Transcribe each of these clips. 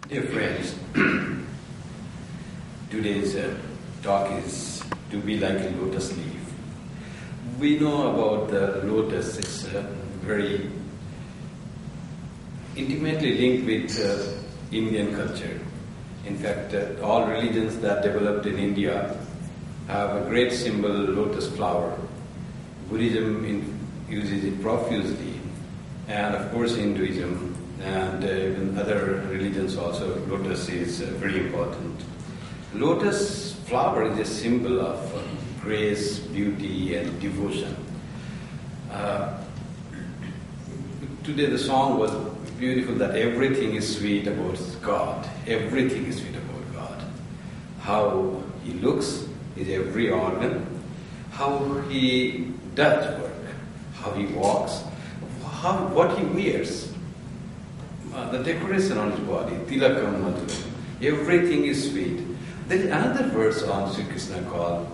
Dear friends, today's talk is to be like a lotus leaf. We know about the lotus, it's very intimately linked with Indian culture. In fact, all religions that developed in India have a great symbol, lotus flower. Buddhism uses it profusely, and of course Hinduism and even other religions also, lotus is very important. Lotus flower is a symbol of grace, beauty and devotion. Today the song was beautiful that everything is sweet about God. Everything is sweet about God. How He looks is every organ. How He does work. How He walks. What He wears. The decoration on His body. Tilakam madhuram. Everything is sweet. There is another verse on Sri Krishna called,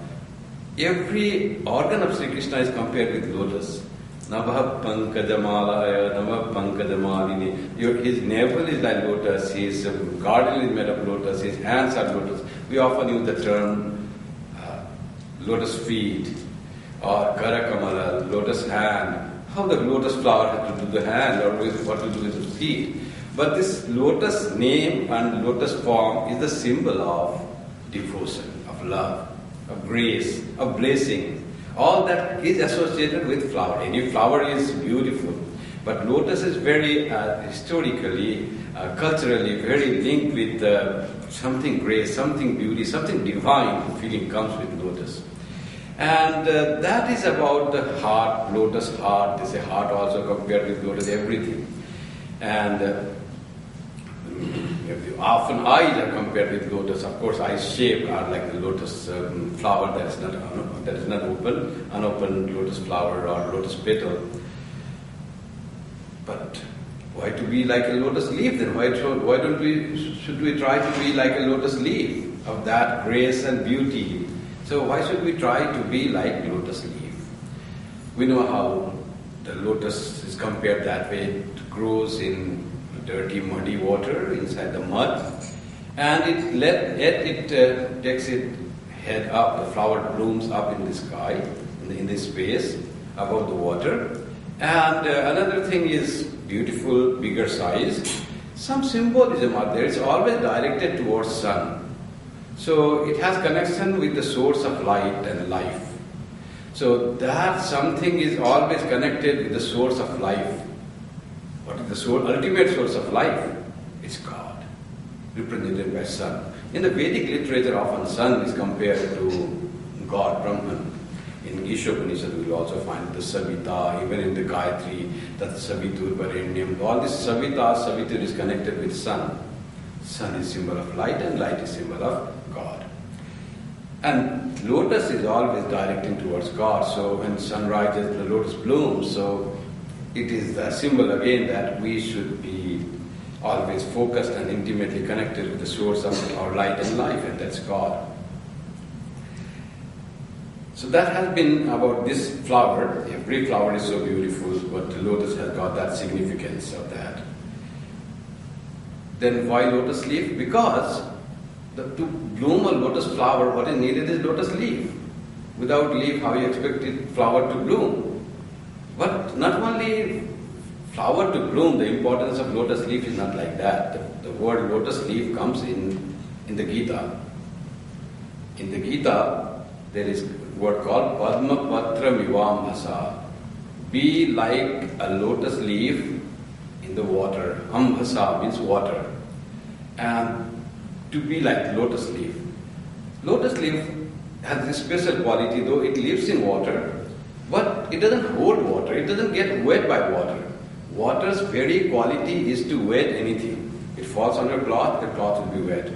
every organ of Sri Krishna is compared with lotus. Nabha pankajamalaya, nabha pankajamalini. His navel is like lotus, his girdle is made of lotus, his hands are lotus. We often use the term lotus feet or karakamala, lotus hand. How the lotus flower has to do the hand or what to do with the feet. But this lotus name and lotus form is the symbol of devotion, of love, of grace, of blessing. All that is associated with flower. Any flower is beautiful, but lotus is very historically, culturally very linked with something grace, something beauty, something divine feeling comes with lotus. And that is about the heart, lotus heart. They say heart also compared with lotus, everything. And often eyes are compared with lotus. Of course, eyes shaped are like the lotus flower that is not open, unopened lotus flower or lotus petal. But why to be like a lotus leaf then? Should we try to be like a lotus leaf of that grace and beauty? So why should we try to be like lotus leaf? We know how the lotus is compared that way. It grows in dirty, muddy water inside the mud, and it takes its head up. The flower blooms up in the sky, in this space above the water. And another thing is beautiful, bigger size. Some symbolism are there. It's always directed towards sun. So it has connection with the source of light and life. So that something is always connected with the source of life. What is the ultimate source of life? It's God, represented by sun. In the Vedic literature, often sun is compared to God, Brahman. In Ishopanishad, we will also find the Savita, even in the Gayatri, that Savitur Varenyam. All this Savitur is connected with sun. Sun is symbol of light and light is symbol of God. And lotus is always directing towards God. So when sun rises, the lotus blooms. So it is the symbol again that we should be always focused and intimately connected with the source of our light and life, and that's God. So that has been about this flower. Every flower is so beautiful, but the lotus has got that significance of that. Then why lotus leaf? Because to bloom a lotus flower, what is needed is lotus leaf. Without leaf, how you expect the flower to bloom? But not only flower to bloom, the importance of lotus leaf is not like that. The word lotus leaf comes in the Gita. In the Gita, there is a word called Padma Patra Mivambhasa. Be like a lotus leaf in the water. Ambhasa means water. And to be like lotus leaf. Lotus leaf has this special quality, though it lives in water, but it doesn't hold water, it doesn't get wet by water. Water's very quality is to wet anything. It falls on your cloth, the cloth will be wet.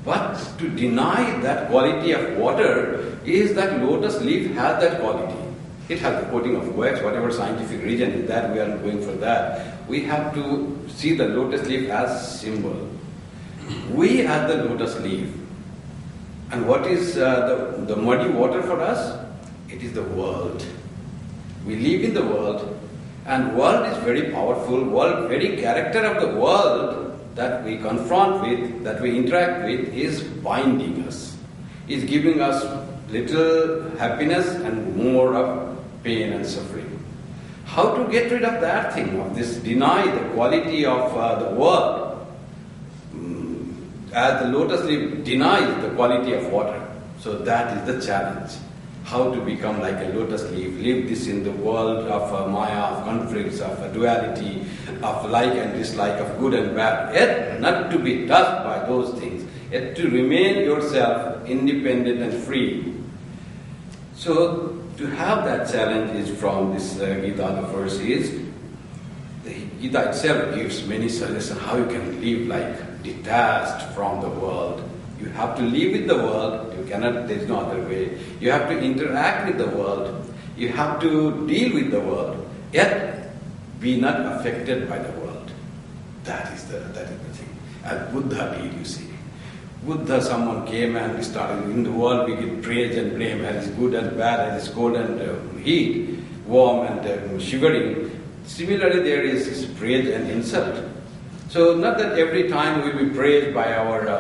But to deny that quality of water is that lotus leaf has that quality. It has the coating of wax, whatever scientific reason is that, we are going for that. We have to see the lotus leaf as symbol. We are the lotus leaf. And what is the muddy water for us? It is the world. We live in the world, and world is very powerful. Very character of the world that we confront with, that we interact with, is binding us, is giving us little happiness and more of pain and suffering. How to get rid of that thing, of this deny the quality of the world, as the lotus leaf denies the quality of water. So that is the challenge. How to become like a lotus leaf, live this in the world of maya, of conflicts, of duality, of like and dislike, of good and bad, yet not to be touched by those things, yet to remain yourself independent and free. So to have that challenge is from this Gita, the verses. The Gita itself gives many suggestions how you can live like detached from the world. You have to live with the world, you cannot, there is no other way. You have to interact with the world, you have to deal with the world, yet be not affected by the world. That is the thing. As Buddha did, you see. Buddha, someone came and started, in the world we get praise and blame, as is good and bad, as is cold and heat, warm and shivering. Similarly, there is praise and insult. So not that every time we will be praised by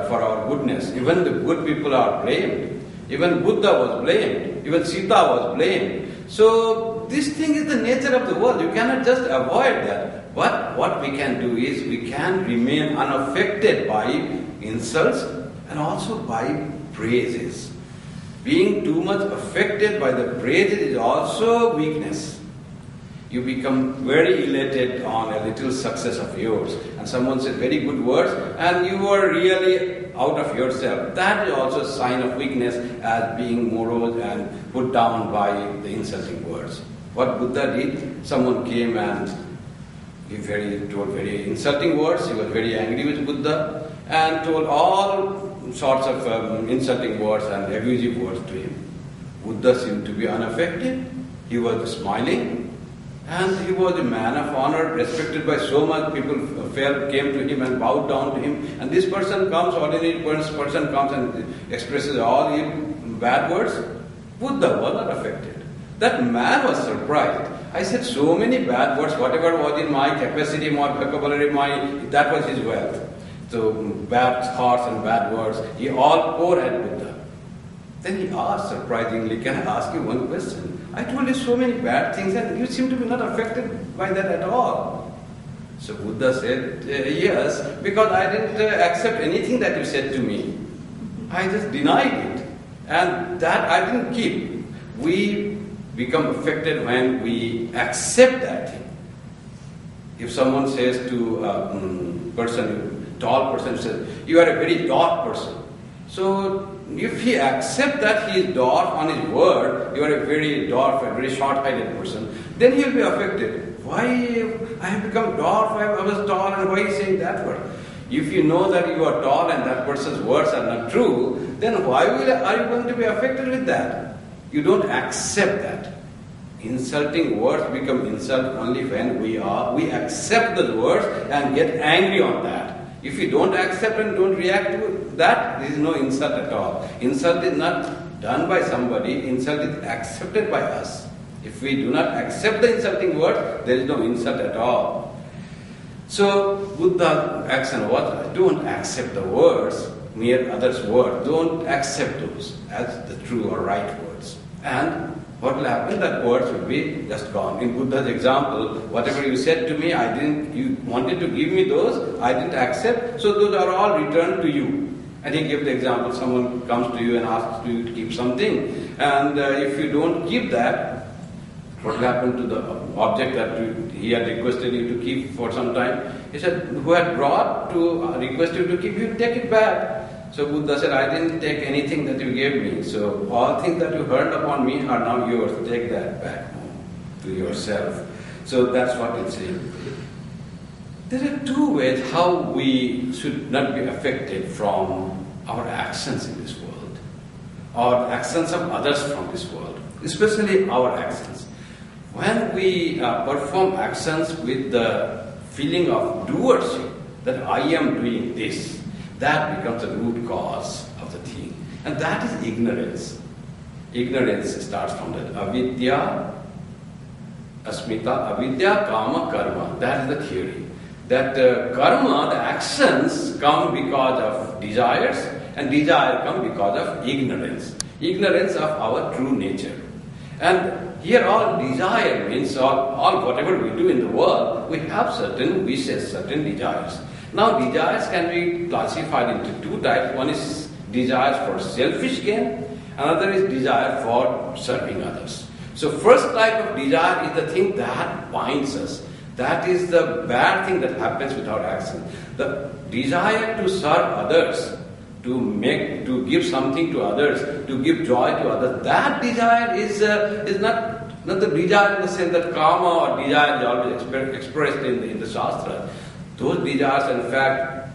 for our goodness. Even the good people are blamed. Even Buddha was blamed. Even Sita was blamed. So this thing is the nature of the world. You cannot just avoid that. But what we can do is we can remain unaffected by insults and also by praises. Being too much affected by the praises is also weakness. You become very elated on a little success of yours, and someone says very good words, and you are really out of yourself. That is also a sign of weakness, as being morose and put down by the insulting words. What Buddha did, someone came and he told very insulting words. He was very angry with Buddha and told all sorts of insulting words and abusive words to him. Buddha seemed to be unaffected. He was smiling. And he was a man of honor, respected by so much. People came to him and bowed down to him. And this person comes, ordinary person comes and expresses all these bad words. Buddha was not affected. That man was surprised. I said so many bad words, whatever was in my capacity, my vocabulary, that was his wealth. So bad thoughts and bad words, he all poured at Buddha. Then he asked, surprisingly, can I ask you one question? I told you so many bad things and you seem to be not affected by that at all. So Buddha said, yes, because I didn't accept anything that you said to me. I just denied it. And that I didn't keep. We become affected when we accept that thing. If someone says to a tall person, says, you are a very dark person. So if he accepts that he is dwarf on his word, you are a very dwarf, a very short-heighted person, then he will be affected. Why I have become dwarf, I was tall, and why is he saying that word? If you know that you are tall and that person's words are not true, then why are you going to be affected with that? You don't accept that. Insulting words become insult only when we accept those words and get angry on that. If you don't accept and don't react to that, there is no insult at all. Insult is not done by somebody, insult is accepted by us. If we do not accept the insulting word, there is no insult at all. So Buddha's action was, don't accept the words, mere others' words. Don't accept those as the true or right words. And what will happen? That words will be just gone. In Buddha's example, whatever you said to me, you wanted to give me those, I didn't accept, so those are all returned to you. And he gave the example, someone comes to you and asks you to keep something, and if you don't keep that, what will happen to the object that he had requested you to keep for some time? He said, who had brought to request you to keep, you take it back. So Buddha said, I didn't take anything that you gave me. So all things that you heard upon me are now yours. Take that back home to yourself. So that's what it's saying. There are two ways how we should not be affected from our actions in this world, or actions of others from this world, especially our actions. When we perform actions with the feeling of doership, that I am doing this, that becomes the root cause of the thing. And that is ignorance. Ignorance starts from that. Avidya, asmita, avidya, kama, karma. That is the theory. that karma, the actions, come because of desires, and desire come because of ignorance. Ignorance of our true nature. And here all desire means all whatever we do in the world, we have certain wishes, certain desires. Now desires can be classified into two types. One is desires for selfish gain, another is desire for serving others. So first type of desire is the thing that binds us. That is the bad thing that happens with our action. The desire to serve others, to give something to others, to give joy to others, that desire is not the desire in the sense that karma or desire is always expressed in the Shastra. Those desires, in fact,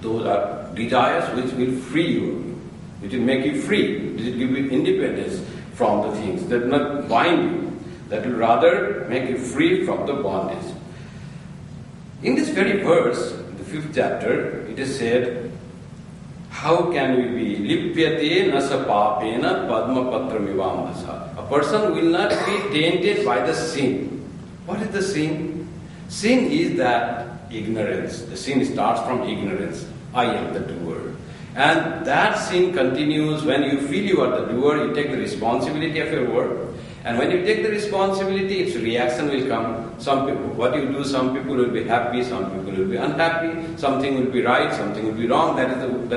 those are desires which will free you, which will make you free, which will give you independence from the things, that will not bind you, that will rather make you free from the bondage. In this very verse, in the 5th chapter, it is said, how can we be lipyate nasa papena padma patram ivambhasa? A person will not be tainted by the sin. What is the sin? Sin is that ignorance. The sin starts from ignorance. I am the doer. And that sin continues when you feel you are the doer, you take the responsibility of your work. And when you take the responsibility, its reaction will come. Some people, what you do, some people will be happy, some people will be unhappy, something will be right, something will be wrong. That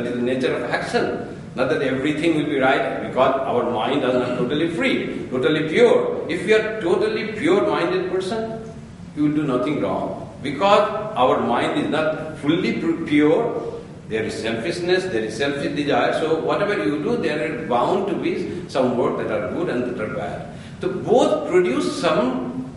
is the nature of action. Not that everything will be right, because our mind is not totally free, totally pure. If you are totally pure-minded person, you will do nothing wrong. Because our mind is not fully pure, there is selfishness, there is selfish desire. So whatever you do, there are bound to be some work that are good and that are bad. So both produce some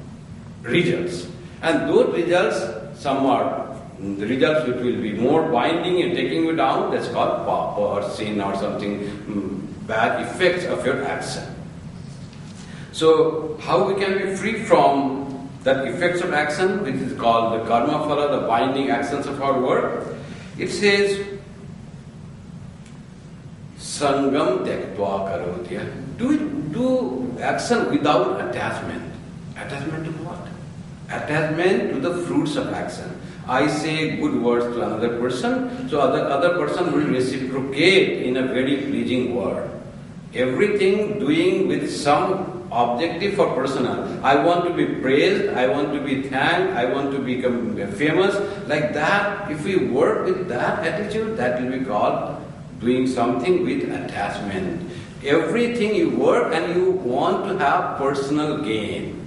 results. And those results, some are the results which will be more binding and taking you down, that's called papa or sin or something, bad effects of your action. So how we can be free from that effects of action, which is called the karma phala, the binding actions of our work? It says, Sangam tektva karotya. Do action without attachment. Attachment to what? Attachment to the fruits of action. I say good words to another person, so other person will reciprocate in a very pleasing word. Everything doing with some objective for personal. I want to be praised, I want to be thanked, I want to become famous. Like that, if we work with that attitude, that will be called doing something with attachment. Everything you work and you want to have personal gain.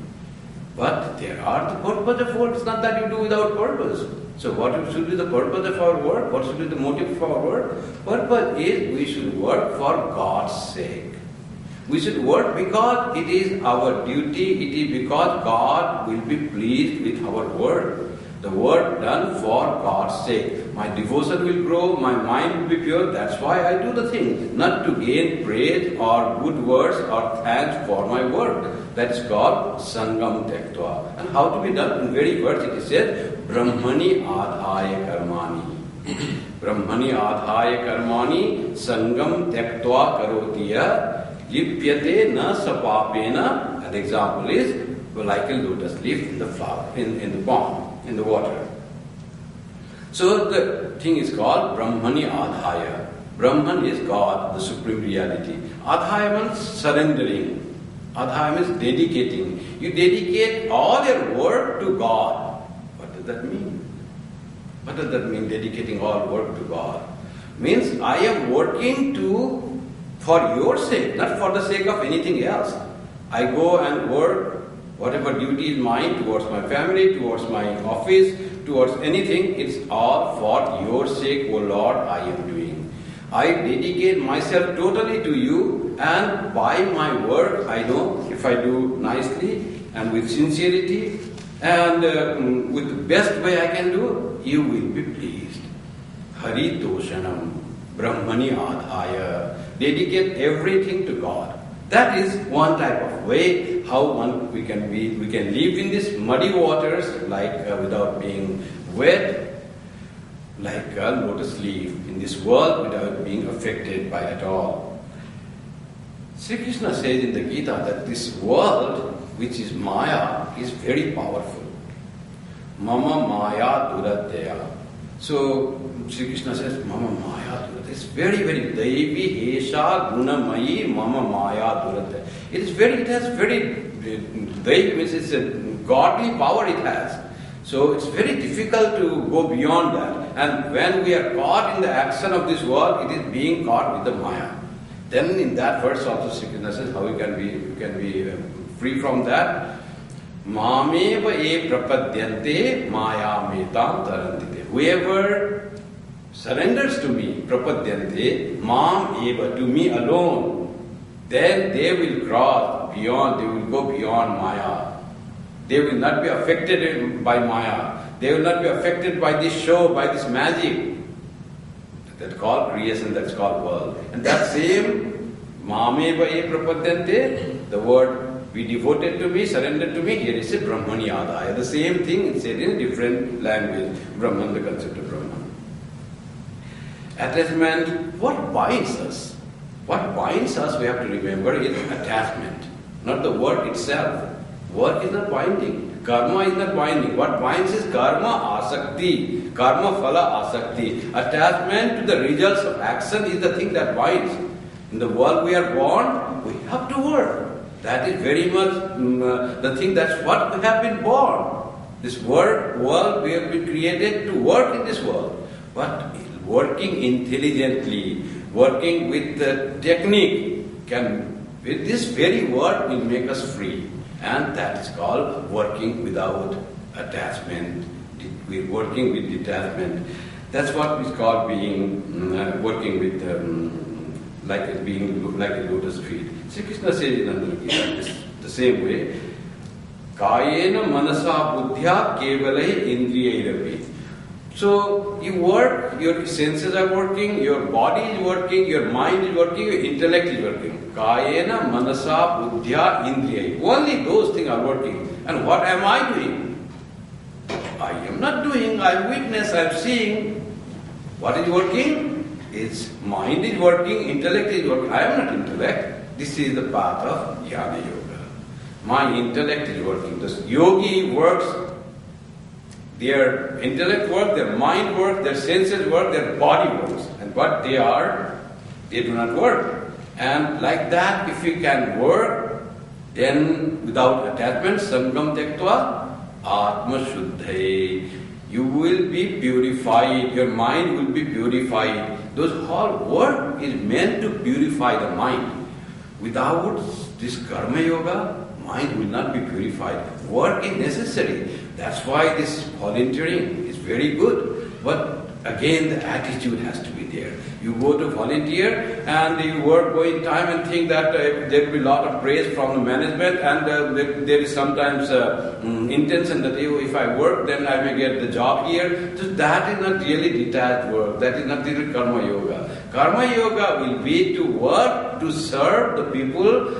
But there are the purpose of work. It's not that you do without purpose. So what should be the purpose of our work? What should be the motive of our work? Purpose is we should work for God's sake. We should work because it is our duty, it is because God will be pleased with our work. The work done for God's sake. My devotion will grow, my mind will be pure, that's why I do the thing. Not to gain praise or good words or thanks for my work. That is called Sangam Tektva. And how to be done? In very words it is said, Brahmani Adhaya Karmani. Brahmani Adhaya Karmani Sangam Tektva Karotiya Lipyate na sapapena. An example is like a lotus leaf in the flower, in the pond, in the water. So the thing is called Brahmani Adhaya. Brahman is God, the supreme reality. Adhaya means surrendering. Adhaya means dedicating. You dedicate all your work to God. What does that mean? What does that mean, dedicating all work to God? Means I am working for your sake, not for the sake of anything else. I go and work, whatever duty is mine, towards my family, towards my office, towards anything, it's all for your sake, O Lord, I am doing. I dedicate myself totally to you, and by my work, I know if I do nicely and with sincerity and with the best way I can do, you will be pleased. Hari Toshanam, Brahmani Adhaya. Dedicate everything to God. That is one type of way how we can live in these muddy waters, like without being wet, like a lotus leaf in this world without being affected by it all. Sri Krishna says in the Gita that this world, which is Maya, is very powerful. Mama Maya Duratya. So Sri Krishna says, Mama Maya Duratya. It's very, very Devi Hesha Gunamayi Mama Maya Duratya. It has very, Devi means it's a godly power it has. So it's very difficult to go beyond that. And when we are caught in the action of this world, it is being caught with the Maya. Then in that verse also Sri Krishna says how we can be free from that. Mameva e prapadyante maya metam tarantite. Whoever surrenders to me, prapadyante, mam eva, to me alone, then they will cross beyond, they will go beyond Maya. They will not be affected by Maya. They will not be affected by this show, by this magic. That's called creation, that's called world. And that same mameva e prapadyante, the word be devoted to me, surrendered to me, here is a Brahmani Adaya. The same thing is said in a different language. Brahman, the concept of Brahman. Attachment, what binds us? What binds us, we have to remember, is attachment, not the work itself. Work is not binding. Karma is not binding. What binds is karma asakti. Karma phala asakti. Attachment to the results of action is the thing that binds. In the world we are born, we have to work. That is very much the thing, that's what we have been born. This world we have been created to work in this world. But working intelligently, working with the technique, with this very work will make us free. And that is called working without attachment. We're working with detachment. That's what is called being working with being like a lotus feet. Sri Krishna says in another Gita, the same way, Kayena manasa buddhya kevalai indriyairapi. So you work, your senses are working, your body is working, your mind is working, your intellect is working. Kayena manasa buddhya indriyai. Only those things are working. And what am I doing? I am not doing, I witness, I am seeing. What is working? Its mind is working, intellect is working. I am not intellect. This is the path of jnana yoga. My intellect is working. The yogi works, their intellect works, their mind works, their senses work, their body works. And what they are, they do not work. And like that, if you can work, then without attachment, sangam tektva, atma shuddhai. You will be purified, your mind will be purified. Those whole work is meant to purify the mind. Without this karma yoga, mind will not be purified. Work is necessary. That's why this volunteering is very good. But again, the attitude has to be there. You go to volunteer and you work, go in time and think that there will be a lot of praise from the management, and there is sometimes intention that if I work, then I may get the job here. So that is not really detached work. That is not really karma yoga. Karma yoga will be to work to serve the people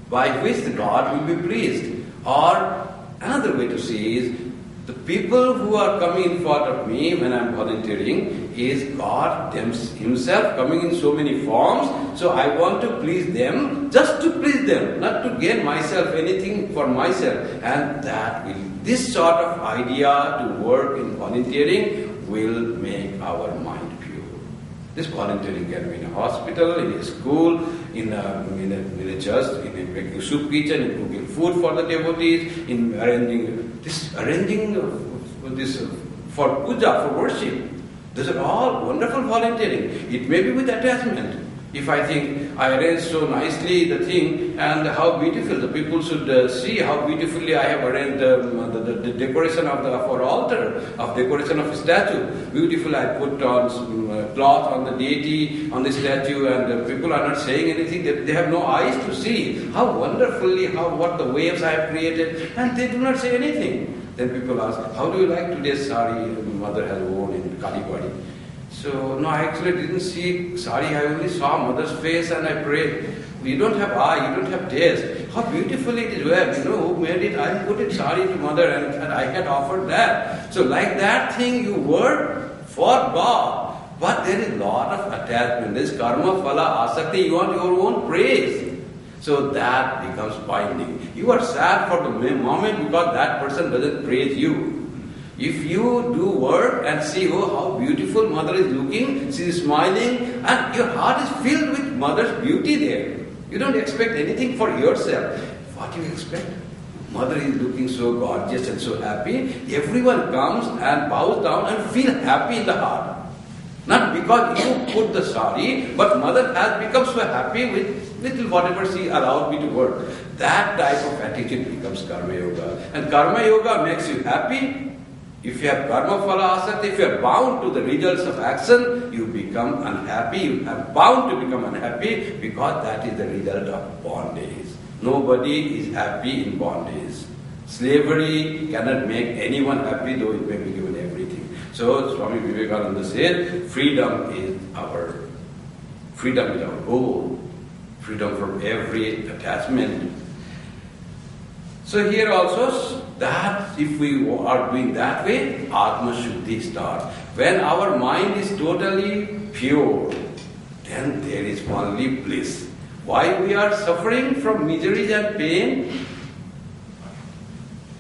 by which the God will be pleased. Or another way to see is, the people who are coming in front of me when I am volunteering is God Himself coming in so many forms. So I want to please them, just to please them, not to gain myself anything for myself. And this sort of idea to work in volunteering will make our mind pure. This volunteering can be in a hospital, in a school, in a church, in making soup kitchen, in cooking food for the devotees, in arranging this for puja, for worship. These are all wonderful volunteering. It may be with attachment. If I think I arranged so nicely the thing, and how beautiful the people should see how beautifully I have arranged the decoration for altar, of decoration of a statue. Beautiful, I put on some cloth on the deity, on the statue, and people are not saying anything. They have no eyes to see how wonderfully, what the waves I have created, and they do not say anything. Then people ask, how do you like today's sari mother has worn in Kalipadi? So, no, I actually didn't see sari, I only saw mother's face and I prayed. You don't have eye, you don't have taste. How beautifully it is wear. You know who made it? I put it sari to mother and I had offered that. So like that thing you work for God. But there is a lot of attachment. There is karma, phala, asakti. You want your own praise. So that becomes binding. You are sad for the moment because that person doesn't praise you. If you do work and see, oh, how beautiful mother is looking, she is smiling, and your heart is filled with mother's beauty there. You don't expect anything for yourself. What do you expect? Mother is looking so gorgeous and so happy. Everyone comes and bows down and feel happy in the heart. Not because you put the sari, but mother has become so happy with little whatever she allowed me to work. That type of attitude becomes karma yoga. And karma yoga makes you happy. If you have karma phala asakti, if you are bound to the results of action, you become unhappy. You are bound to become unhappy because that is the result of bondage. Nobody is happy in bondage. Slavery cannot make anyone happy, though it may be given everything. So Swami Vivekananda said, freedom is our goal. Freedom from every attachment. So here also, that if we are doing that way, Atma Shuddhi starts. When our mind is totally pure, then there is only bliss. Why we are suffering from miseries and pain?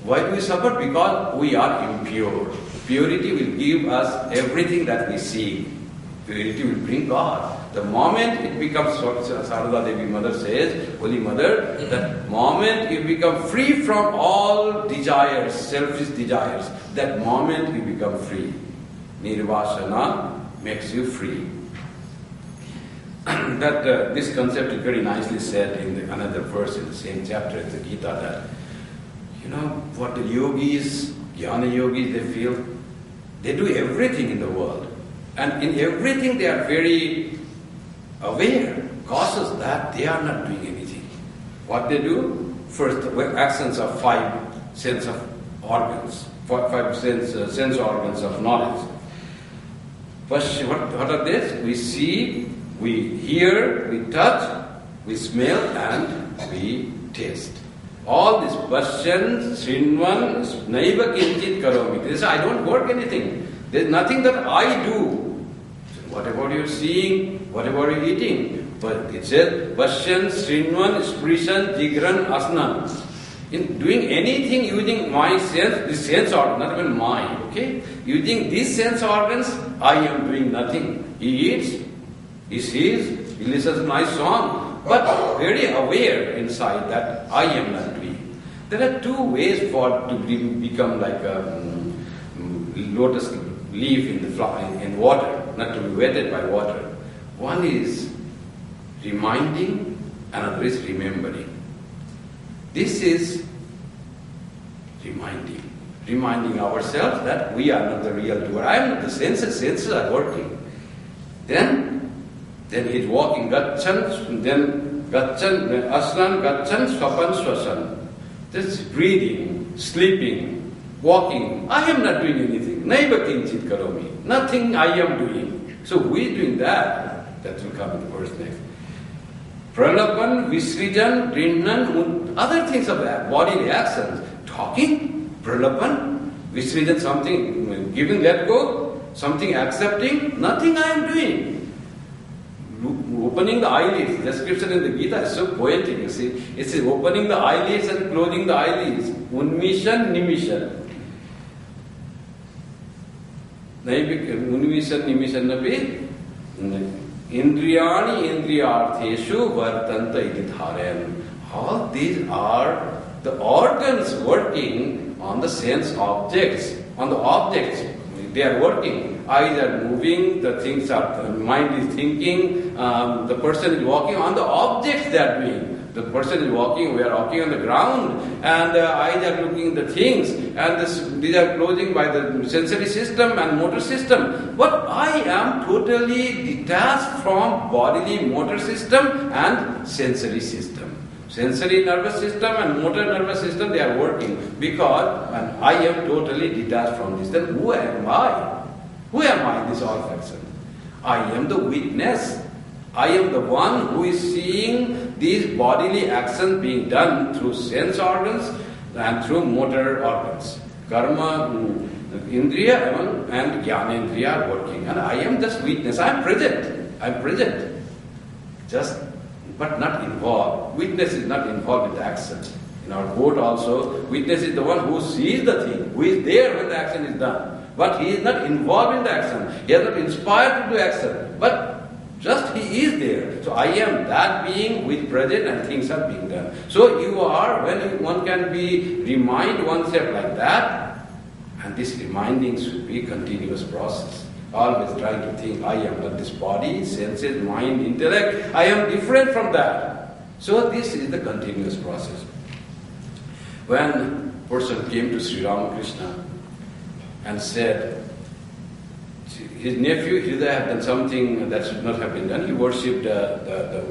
Why do we suffer? Because we are impure. Purity will give us everything that we seek. Purity will bring God. The moment it becomes, Sarada Devi Mother says, Holy Mother, that moment you become free from all desires, selfish desires, that moment you become free. Nirvasana makes you free. This concept is very nicely said in another verse in the same chapter in the Gita, that, what the yogis, jnana yogis, they feel, they do everything in the world. And in everything they are very aware, cautious that they are not doing anything. What they do? First, actions of five sense of organs, five sense organs of knowledge. First, what are these? We see, we hear, we touch, we smell, and we taste. All these questions, Srinvan, Naiva Kinchit Karomi. This I don't work anything. There's nothing that I do. Whatever you're seeing, whatever you're eating. But it says, Pasyan, Srinvan, Sprishan, Jigran, Asnan. In doing anything using my sense, this sense organ, not even mine, okay? Using these sense organs, I am doing nothing. He eats, he sees, he listens to nice song, but very aware inside that I am not doing. There are two ways to become like a lotus leaf in water, not to be wetted by water. One is reminding, another is remembering. This is reminding ourselves that we are not the real doer. I am not the senses are working. Then he is walking, gachan, then aslan, gachan, swapan, swasan. This is breathing, sleeping, walking. I am not doing anything. Naiva kinchit karomi. Nothing I am doing. So we doing that. That will come in the verse next. Pralapan, Visrijan, Rinnan, other things of bodily actions. Talking, Pralapan, Visrijan, something giving, let go, something accepting, nothing I am doing. Opening the eyelids, description in the Gita is so poetic, you see. It says opening the eyelids and closing the eyelids. Unmishan, nimishan. Unmishan, nimishan nabi. Indriyani indriyartheshu vartanta iti dharayan. All these are the organs working on the sense objects. On the objects, they are working. Eyes are moving, the mind is thinking, the person is walking on the objects they are doing. The person is walking, we are walking on the ground, and the eyes are looking at the things, and these are closing by the sensory system and motor system. But I am totally detached from bodily motor system and sensory system. Sensory nervous system and motor nervous system, they are working because I am totally detached from this. Then who am I? Who am I in this olfaction? I am the witness. I am the one who is seeing these bodily actions being done through sense organs and through motor organs. Karma, Indriya and Jnanendriya are working. And I am just witness. I am present. Just, but not involved. Witness is not involved in the action. In our court also, witness is the one who sees the thing, who is there when the action is done. But he is not involved in the action. He is not inspired to do action. But just he is there. So I am that being with present and things are being done. So you are, when one can remind oneself like that, and this reminding should be a continuous process. Always trying to think, I am not this body, senses, mind, intellect. I am different from that. So this is the continuous process. When a person came to Sri Ramakrishna and said, his nephew Hridaya had done something that should not have been done. He worshipped the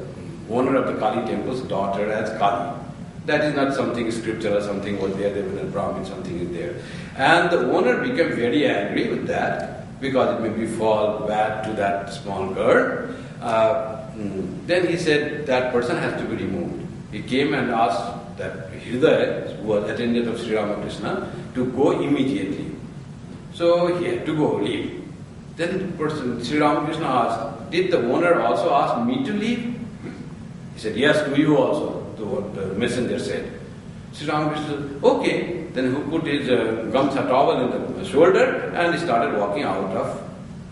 owner of the Kali temple's daughter as Kali. That is not something scriptural, something was there was a Brahmin, something is there. And the owner became very angry with that, because it may befall bad to that small girl. Then he said that person has to be removed. He came and asked that Hridaya, who was attendant of Sri Ramakrishna, to go immediately. So he had to go, leave. Then the person, Sri Ramakrishna asked, did the owner also ask me to leave? He said, yes, to you also, to what the messenger said. Sri Ramakrishna said, okay. Then he put his gamsa towel in the shoulder and he started walking out of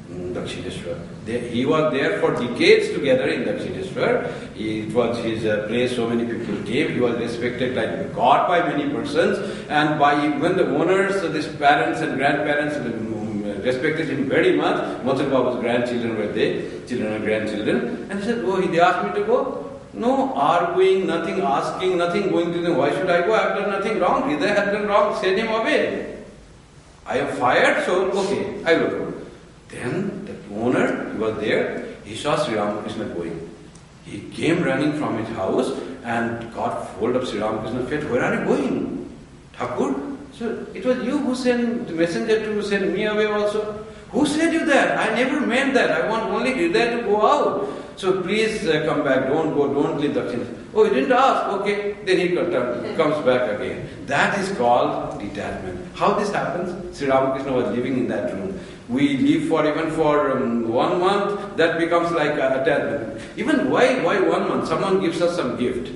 Dakshineshwar. He was there for decades together in Dakshineshwar. It was his place, so many people came. He was respected like God by many persons, and by even the owners, his parents and grandparents respected him very much. Mathur Baba's grandchildren were there, children and grandchildren. And he said, oh, they asked me to go? No arguing, nothing asking, nothing going to them. Why should I go? I have done nothing wrong. Hridaya had done wrong. Send him away. I am fired, so okay, I will go. Then the owner, he was there, he saw Sri Ramakrishna going. He came running from his house and got hold of Sri Ramakrishna's feet. Where are you going? Thakur? So it was you who sent the messenger to send me away also. Who said you that? I never meant that. I want only Hridaya to go out. So please come back. Don't go. Don't leave Dakshineshwar. Oh, you didn't ask. Okay. Then he comes back again. That is called detachment. How this happens? Sri Ramakrishna was living in that room. We live even for 1 month. That becomes like attachment. Even why 1 month? Someone gives us some gift.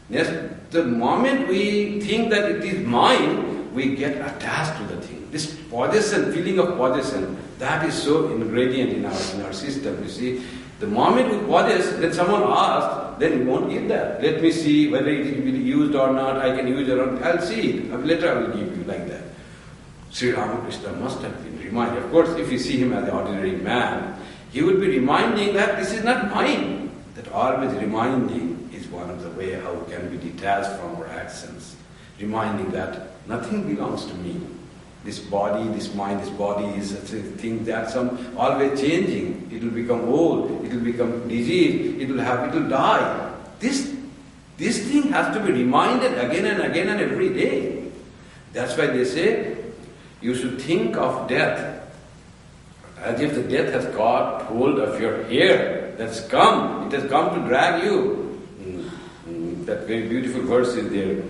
Yes. The moment we think that it is mine, we get attached to the thing. This possession, feeling of possession, that is so ingredient in our system. You see, the moment we possess, then someone asks, then we won't give that. Let me see whether it will be used or not. I can use it or not. I'll see it. Later I will give you like that. Sri Ramakrishna must have been reminded. Of course, if you see him as an ordinary man, he would be reminding that this is not mine. That always reminding is one of the way how we can be detached from our actions. Reminding that nothing belongs to me. This body, this mind, this body is such a thing that's always changing. It will become old, it will become diseased, it will die. This thing has to be reminded again and again and every day. That's why they say you should think of death as if the death has got hold of your hair. That's come. It has come to drag you. That very beautiful verse is there.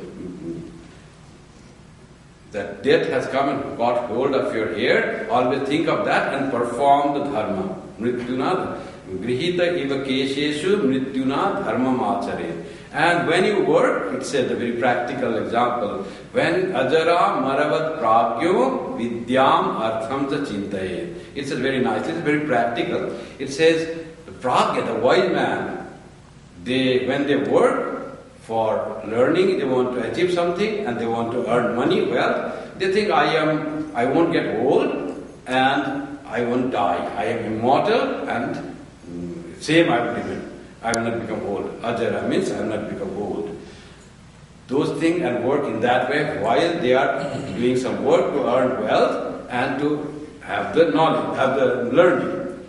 That death has come and got hold of your hair. Always think of that and perform the dharma. Mrityuna grihita iva kesheshu mrityuna dharma achare. And when you work, it says a very practical example. When ajara maravat pragyo vidyam artham cha chintaye. It says very nicely, it's very practical. It says the pragya, the wise man, when they work for learning, they want to achieve something and they want to earn money, wealth, they think I won't get old and I won't die. I am immortal and same I will remain. I will not become old. Ajara means I will not become old. Those things and work in that way while they are doing some work to earn wealth and to have the knowledge, have the learning.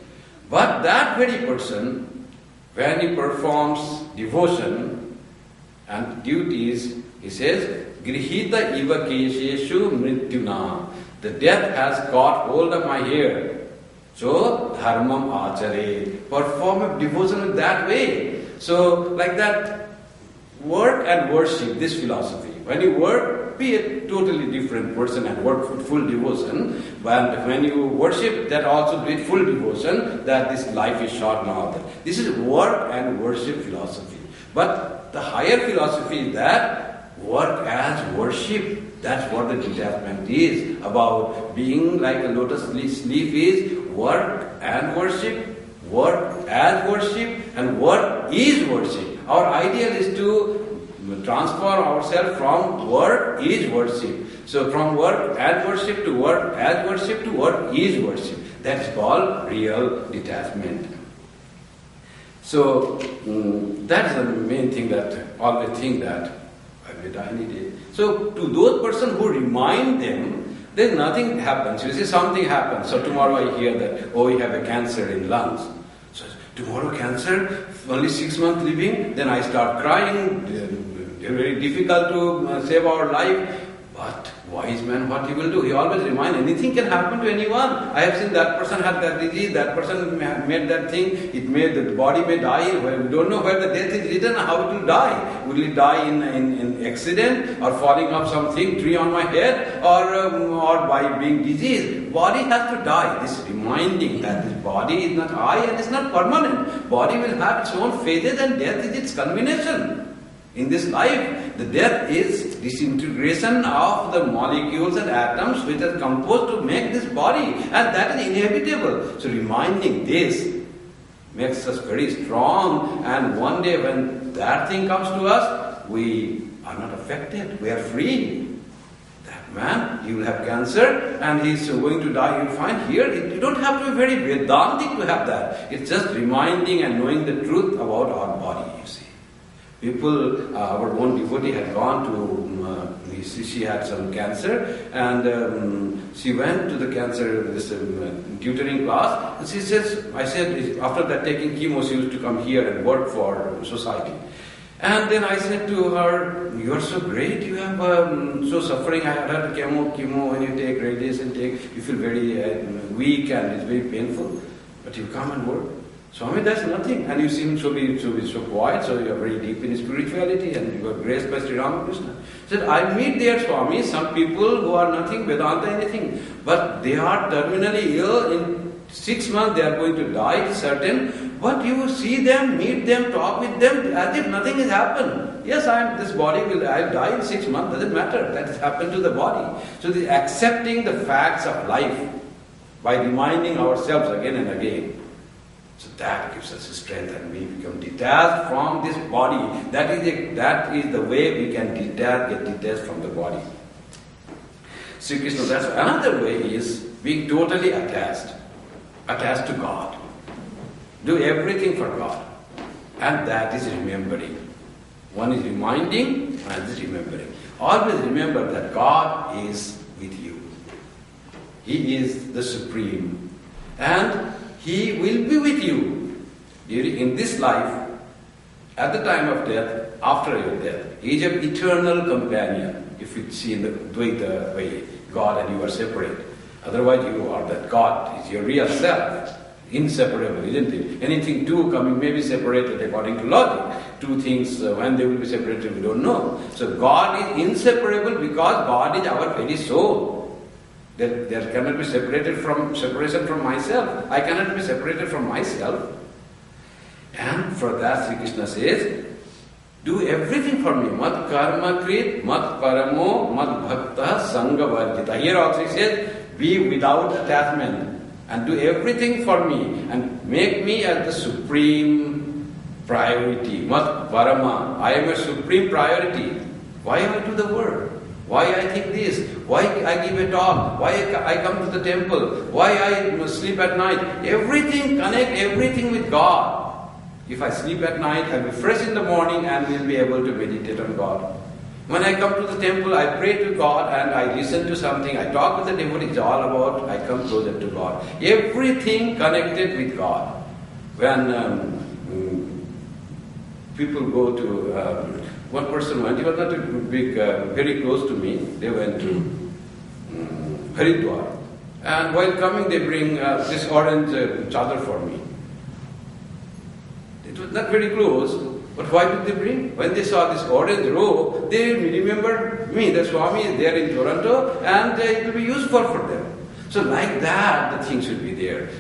But that very person, when he performs devotion and duties, he says, Grihita iva kesheshu mrityuna. The death has got hold of my hair. So, dharmam achare. Perform a devotion in that way. So, like that, work and worship, this philosophy. When you work, be a totally different person and work with full devotion. But when you worship, that also be full devotion, that this life is short and all that. This is work and worship philosophy. But the higher philosophy is that work as worship. That's what the detachment is about. Being like a lotus leaf is work and worship, work as worship, and work is worship. Our ideal is to transform ourselves from work is worship. So from work and worship to work as worship to work is worship. That is called real detachment. So that is the main thing that always think that I will die any day. So to those persons who remind them, then nothing happens. You see, something happens. So tomorrow I hear that, oh, you have a cancer in lungs. So tomorrow cancer, only 6 months living, then I start crying. Very difficult to save our life. But wise man, what he will do? He always reminds, anything can happen to anyone. I have seen that person had that disease, that person made that thing, the body may die. We don't know where the death is written, how it will die. Will it die in accident, or falling off something, tree on my head, or by being diseased? Body has to die. This reminding that this body is not I and it's not permanent. Body will have its own phases and death is its culmination. In this life, the death is disintegration of the molecules and atoms which are composed to make this body, and that is inevitable. So reminding this makes us very strong, and one day when that thing comes to us, we are not affected, we are free. That man, he will have cancer and he is going to die, you find here, you don't have to be very Vedantic to have that. It's just reminding and knowing the truth about our body, you see. People, our own devotee had gone to, she had some cancer, and she went to the cancer, this tutoring class, and she says, I said, after that taking chemo, she used to come here and work for society. And then I said to her, you are so great, you have so suffering, I had chemo, when you take radiation, you feel very weak and it's very painful, but you come and work. Swami, that's nothing. And you seem to be so quiet, so you are very deep in spirituality and you are graced by Sri Ramakrishna. He said, I meet there, Swami, some people who are nothing, Vedanta, anything, but they are terminally ill. In 6 months they are going to die, certain. But you see them, meet them, talk with them as if nothing has happened. Yes, I'll die in 6 months, doesn't matter. That has happened to the body. So accepting the facts of life by reminding ourselves again and again. So that gives us strength and we become detached from this body. That is the way we can get detached from the body. Sri Krishna, that's another way is being totally attached to God. Do everything for God. And that is remembering. One is reminding, and is remembering. Always remember that God is with you. He is the Supreme. And He will be with you in this life, at the time of death, after your death. He is your eternal companion, if you see in the way God and you are separate. Otherwise you are that God is your real self, inseparable, isn't it? Anything two coming may be separated according to logic. Two things, when they will be separated, we don't know. So God is inseparable because God is our very soul. There cannot be separation from myself. I cannot be separated from myself. And for that Sri Krishna says, do everything for me. Mat karma krit, mat paramo, mat bhakta, sangha varjita. Here also he says, be without attachment and do everything for me and make me as the supreme priority. Mat parama. I am a supreme priority. Why I do the work? Why I think this? Why I give a talk? Why I come to the temple? Why I sleep at night? Everything, connect everything with God. If I sleep at night, I'll be fresh in the morning and will be able to meditate on God. When I come to the temple, I pray to God and I listen to something. I talk with the devotee. It's all about I come closer to God. Everything connected with God. When people go to... one person went, he was not very close to me, they went to Haridwar. And while coming they bring this orange chadar for me. It was not very close, but why did they bring? When they saw this orange robe, they remembered me, the Swami is there in Toronto and it will be useful for them. So like that the thing should be there.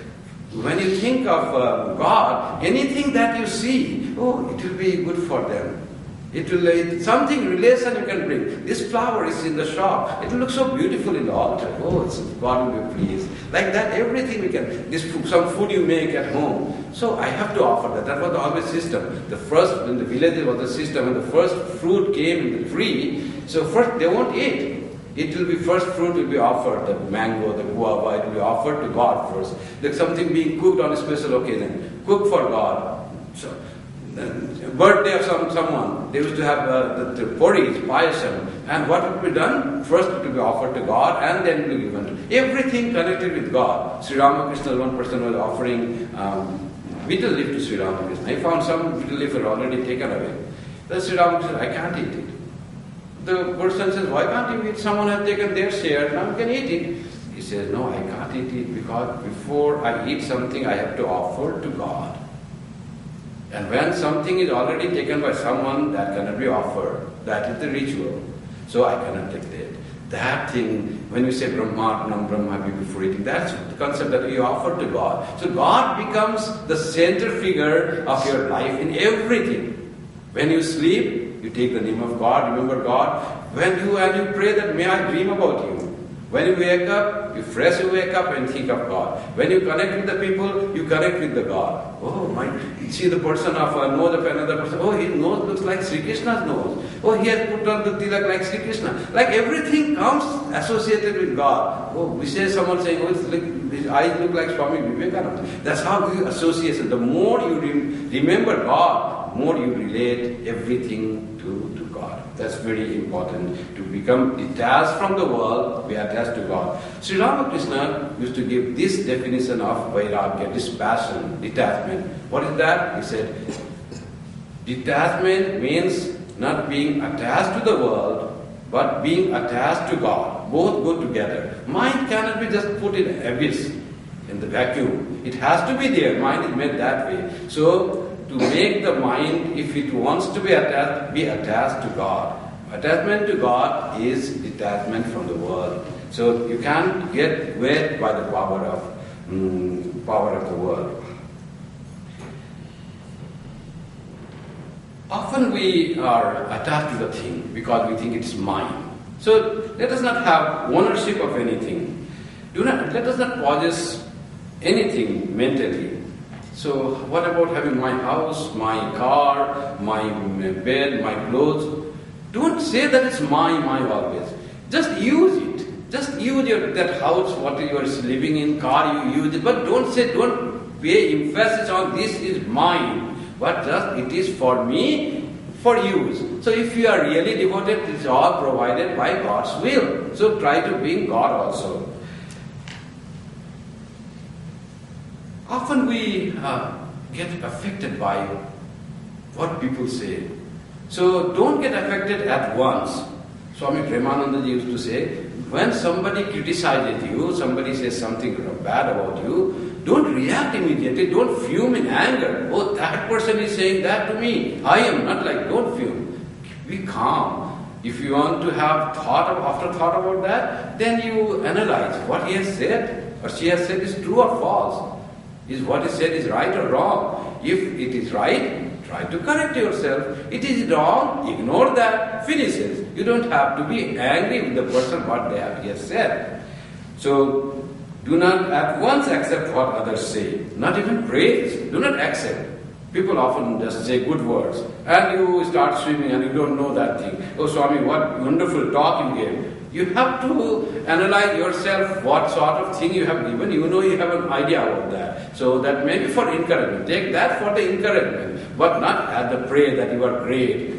When you think of God, anything that you see, it will be good for them. It will, something relation you can bring. This flower is in the shop. It will look so beautiful in the altar. Oh, God will be pleased. Like that, everything we can. Some food you make at home. So I have to offer that. That was always system. The first, when the village was the system, when the first fruit came in the tree, so first they won't eat. It will be first fruit will be offered, the mango, the guava, it will be offered to God first. Like something being cooked on a special occasion. Cook for God. So, birthday of someone, they used to have the porridge, payasam, and what would be done? First it will be offered to God and then it will be given to everything connected with God. Sri Ramakrishna, one person was offering betel leaf to Sri Ramakrishna. I found some betel leaf were already taken away. The Sri Ramakrishna, I can't eat it. The person says, why can't you eat? Someone has taken their share, now you can eat it. He says, no, I can't eat it because before I eat something, I have to offer to God. And when something is already taken by someone, that cannot be offered. That is the ritual. So I cannot take that. That thing, when we say Brahmarpanam, Brahmavi before eating, that's the concept that you offer to God. So God becomes the center figure of your life in everything. When you sleep, you take the name of God, remember God. When you pray that, may I dream about you. When you wake up, you wake up and think of God. When you connect with the people, you connect with the God. Oh my, you see the person of a nose of another person. Oh, his nose looks like Sri Krishna's nose. Oh, he has put on the tilak like Sri Krishna. Like everything comes associated with God. Oh, we say someone saying, oh, his eyes look like Swami Vivekananda. That's how you associate it. The more you remember God, more you relate everything to God. That's very important. To become detached from the world, be attached to God. Sri Ramakrishna used to give this definition of vairagya, dispassion, detachment. What is that? He said, detachment means not being attached to the world, but being attached to God. Both go together. Mind cannot be just put in abyss, in the vacuum. It has to be there. Mind is made that way. So, to make the mind, if it wants to be attached to God. Attachment to God is detachment from the world. So you can't get wed by the power of the world. Often we are attached to the thing because we think it's mine. So let us not have ownership of anything. Let us not possess anything mentally. So what about having my house, my car, my bed, my clothes? Don't say that it's mine always. Just use it. Just use that house, what you are living in, car, you use it. But don't pay emphasis on this is mine. But just it is for me, for use. So if you are really devoted, it's all provided by God's will. So try to bring God also. Often we get affected by what people say. So don't get affected at once. Swami Kripamayananda used to say, when somebody criticizes you, somebody says something bad about you, don't react immediately, don't fume in anger. Oh, that person is saying that to me. I am not like, don't fume. Be calm. If you want to have afterthought about that, then you analyze what he has said or she has said is true or false. Is what is said is right or wrong? If it is right, try to correct yourself. It is wrong, ignore that, finish it. You don't have to be angry with the person what he has said. So, do not at once accept what others say. Not even praise. Do not accept. People often just say good words. And you start swimming and you don't know that thing. Oh Swami, what wonderful talk you gave. You have to analyze yourself what sort of thing you have given. You know you have an idea about that. So that may be for encouragement. Take that for the encouragement, but not as the praise that you are great.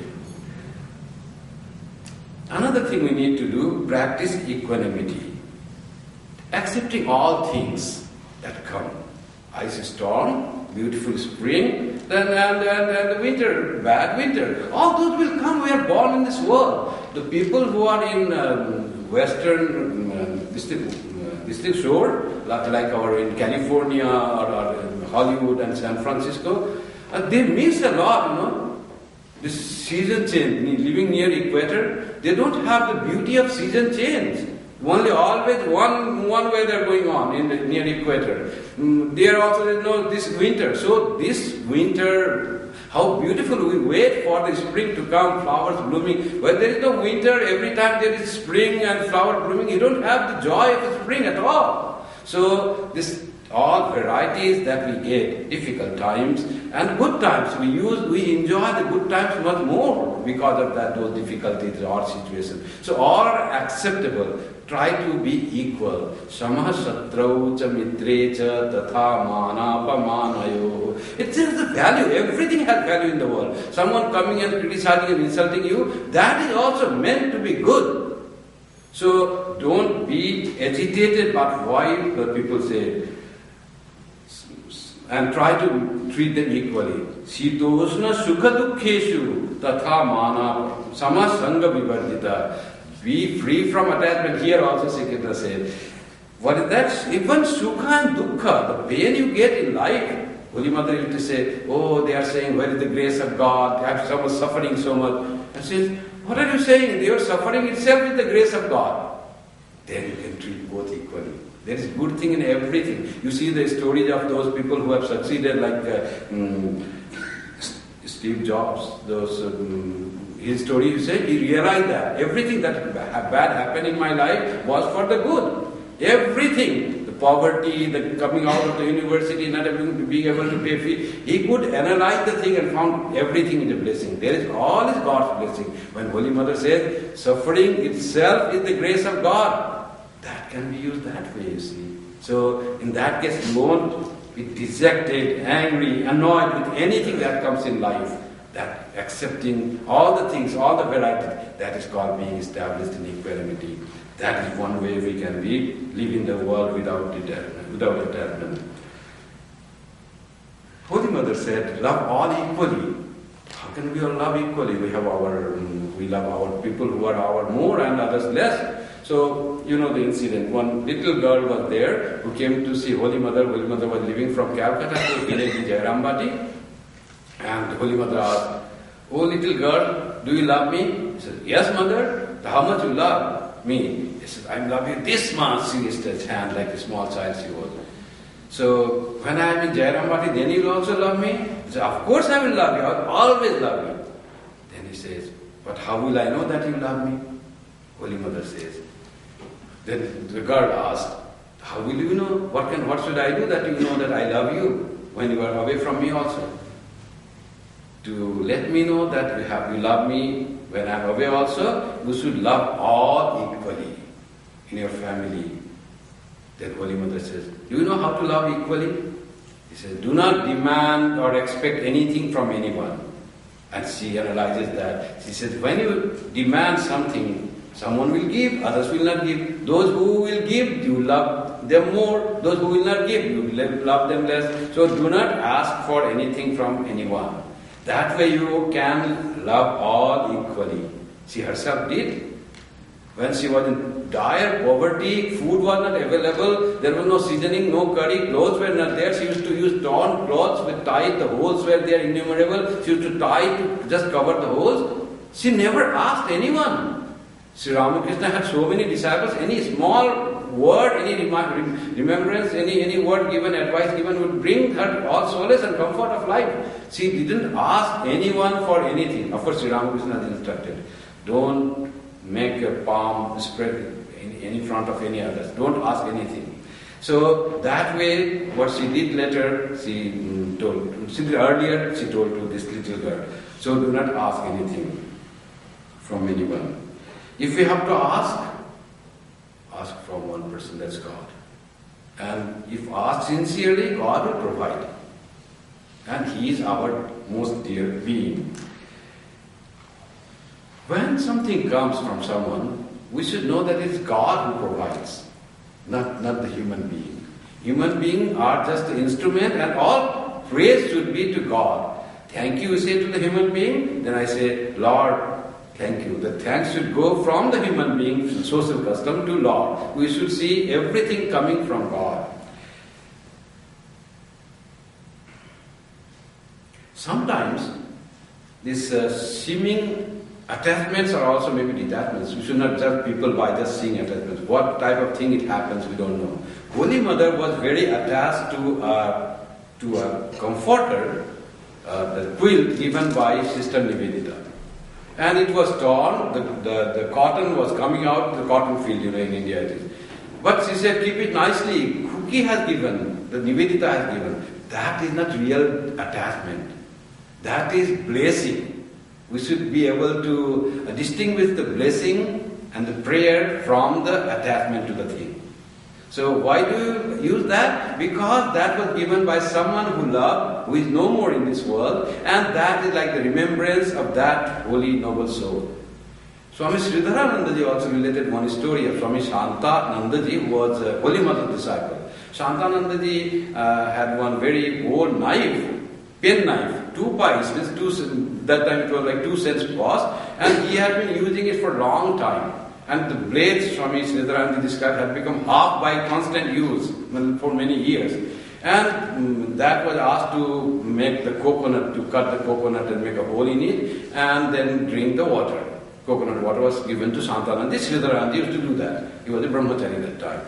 Another thing we need to do, practice equanimity. Accepting all things that come. Ice storm, beautiful spring, then the winter, bad winter. All those will come. We are born in this world. The people who are in western district shore, like our in California or Hollywood and San Francisco, they miss a lot, This season change, living near equator, they don't have the beauty of season change. Only always one weather going on near equator. There also this winter. So this winter How beautiful we wait for the spring to come, flowers blooming. When there is no winter, every time there is spring and flower blooming, you don't have the joy of the spring at all. So this all varieties that we get, difficult times and good times, we enjoy the good times much more because of that, those difficulties or situations. So all are acceptable. Try to be equal. Samah satrau cha mitre cha tatha mana pamanayo. It is the value. Everything has value in the world. Someone coming and criticizing and insulting you, that is also meant to be good. So don't be agitated about why the people say, and try to treat them equally. Sitoshna sukha dukkheshu tatha mana samasanga vivardita. Be free from attachment. Here also Sri Krishna said, what is that? Even sukha and dukkha, the pain you get in life. Holy Mother used to say, oh, they are saying, where is the grace of God? I have so much suffering so much. And she says, what are you saying? Your suffering itself is the grace of God. Then you can treat both equally. There is good thing in everything. You see the stories of those people who have succeeded, like Steve Jobs. His story, you say, he realized that everything that bad happened in my life was for the good. Everything, the poverty, the coming out of the university, not being able to pay fee, he could analyze the thing and found everything is a blessing. There is all is God's blessing. When Holy Mother says, suffering itself is the grace of God. That can be used that way, you see. So, in that case, you won't be dejected, angry, annoyed with anything that comes in life. That accepting all the things, all the varieties, that is called being established in equanimity. That is one way we can live in the world without attachment. Holy Mother said, love all equally. How can we all love equally? We love our people who are our more and others less. So, you know the incident. One little girl was there who came to see Holy Mother. Holy Mother was living from Calcutta to village in Jairambati. And Holy Mother asked, oh little girl, do you love me? He said, yes, Mother. How much you love me? He said, I love you this much. She raised his hand like a small child she was. So, when I am in Jairambati, then you will also love me? He said, of course I will love you. I will always love you. Then he says, but how will I know that you love me? Holy Mother says. Then the girl asked, how will you know? What should I do that you know that I love you when you are away from me also? To let me know that you love me when I am away also, you should love all equally in your family. Then Holy Mother says, do you know how to love equally? He says, do not demand or expect anything from anyone. And she analyzes that. She says, when you demand something, someone will give, others will not give. Those who will give, you love them more. Those who will not give, you love them less. So do not ask for anything from anyone. That way you can love all equally. She herself did. When she was in dire poverty, food was not available, there was no seasoning, no curry, clothes were not there. She used to use torn clothes with tie, the holes were there innumerable. She used to tie to just cover the holes. She never asked anyone. Sri Ramakrishna had so many disciples, any small word, any remembrance, any word given, advice given would bring her all solace and comfort of life. She didn't ask anyone for anything. Of course, Sri Ramakrishna has instructed, don't make your palm spread in front of any others. Don't ask anything. So that way, what she did later, she did earlier, she told to this little girl. So do not ask anything from anyone. If we have to ask from one person, that's God. And if asked sincerely, God will provide. And He is our most dear being. When something comes from someone, we should know that it is God who provides, not the human being. Human beings are just the instrument, and all praise should be to God. Thank you say to the human being, then I say, Lord, thank you. The thanks should go from the human being, social custom, to Lord. We should see everything coming from God. Sometimes these seeming attachments are also maybe detachments. We should not judge people by just seeing attachments. What type of thing it happens, we don't know. Holy Mother was very attached to a comforter, the quilt given by Sister Nivedita. And it was torn, the cotton was coming out, the cotton field, in India it is. But she said, keep it nicely. Kuki has given, the Nivedita has given. That is not real attachment. That is blessing. We should be able to distinguish the blessing and the prayer from the attachment to the thing. So why do you use that? Because that was given by someone who loved, who is no more in this world, and that is like the remembrance of that holy noble soul. Swami Sridharanandaji also related one story of Swami Shantanandaji, who was a Holy Mother disciple. Shantanandaji had one very old knife, pen knife, 2 pies, that time it was like 2 cents cost, and he had been using it for a long time. And the blades, Swami Sridharanandaji described, had become half by constant use for many years. And that was asked to make the coconut, to cut the coconut and make a hole in it, and then drink the water. Coconut water was given to Shantanandaji. Sridharanandaji used to do that. He was a brahmachari at that time.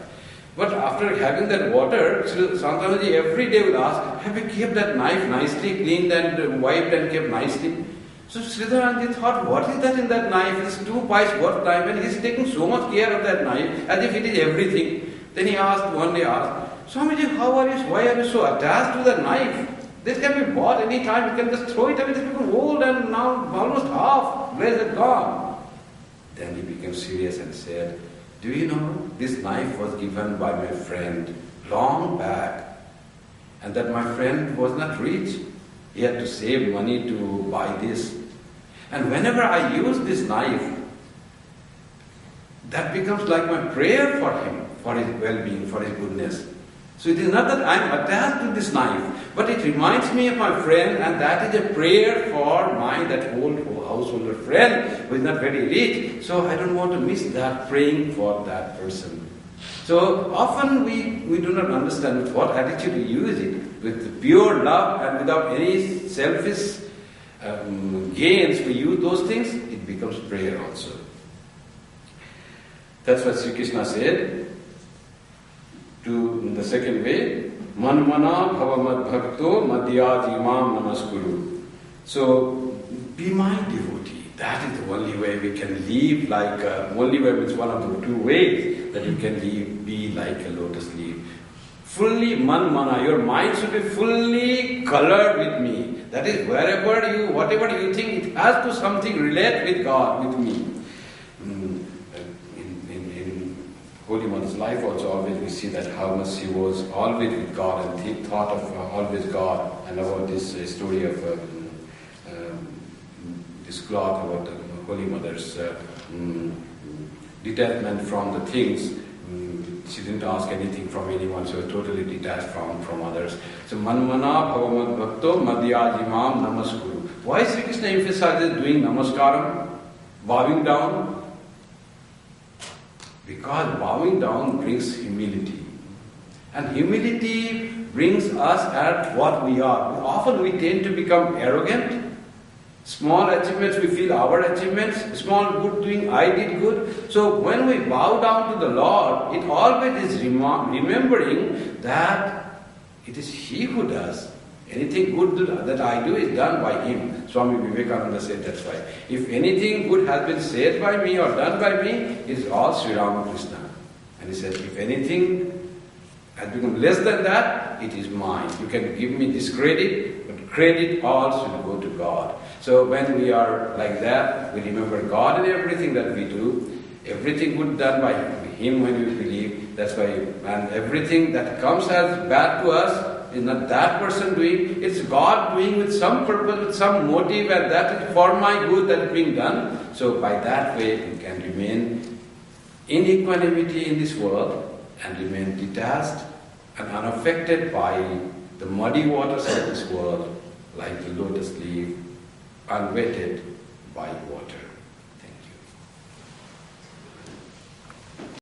But after having that water, Shantanandaji every day would ask, have you kept that knife nicely cleaned and wiped and kept nicely? So Sridharanandaji thought, what is that in that knife? It's 2 pies worth time, and he's taking so much care of that knife as if it is everything. Then he one day asked, Swamiji, why are you so attached to that knife? This can be bought any time, you can just throw it away, it's become old and now almost half, where is it gone? Then he became serious and said, do you know, this knife was given by my friend long back, and that my friend was not rich. He had to save money to buy this. And whenever I use this knife, that becomes like my prayer for him, for his well-being, for his goodness. So it is not that I am attached to this knife, but it reminds me of my friend, and that is a prayer for that old householder friend who is not very rich. So I don't want to miss that, praying for that person. So often we do not understand with what attitude we use it. With pure love and without any selfish gains, we use those things, it becomes prayer also. That's what Sri Krishna said in the second way, Manmana bhavamad bhakto madhyajimam namaskuru. So, be my devotee. That is the only way we can live like only way means one of the 2 ways that you can be like a lotus leaf. Fully manmana, your mind should be fully colored with me. That is, whatever you think, it has to something relate with God, with me. In Holy Mother's life also always we see that how much she was always with God and thought of always God, and about this story of this cloth about the Holy Mother's detachment from the things. She didn't ask anything from anyone, she was totally detached from others. So, Manmana bhavamad bhakto madhyajimam namaskuru. Why Sri Krishna emphasizes doing namaskaram, bowing down? Because bowing down brings humility. And humility brings us at what we are. Often we tend to become arrogant. Small achievements, we feel our achievements. Small good doing, I did good. So when we bow down to the Lord, it always is remembering that it is He who does. Anything good that I do is done by Him. Swami Vivekananda said that's why. If anything good has been said by me or done by me, it is all Sri Ramakrishna. And he said, if anything has become less than that, it is mine. You can give me this credit, but credit all should go to God. So when we are like that, we remember God in everything that we do. Everything good done by Him when we believe. That's why, and everything that comes as bad to us is not that person doing. It's God doing with some purpose, with some motive, and that is for my good that is being done. So by that way, we can remain in equanimity in this world and remain detached and unaffected by the muddy waters of this world, like the lotus leaf, unwetted by water.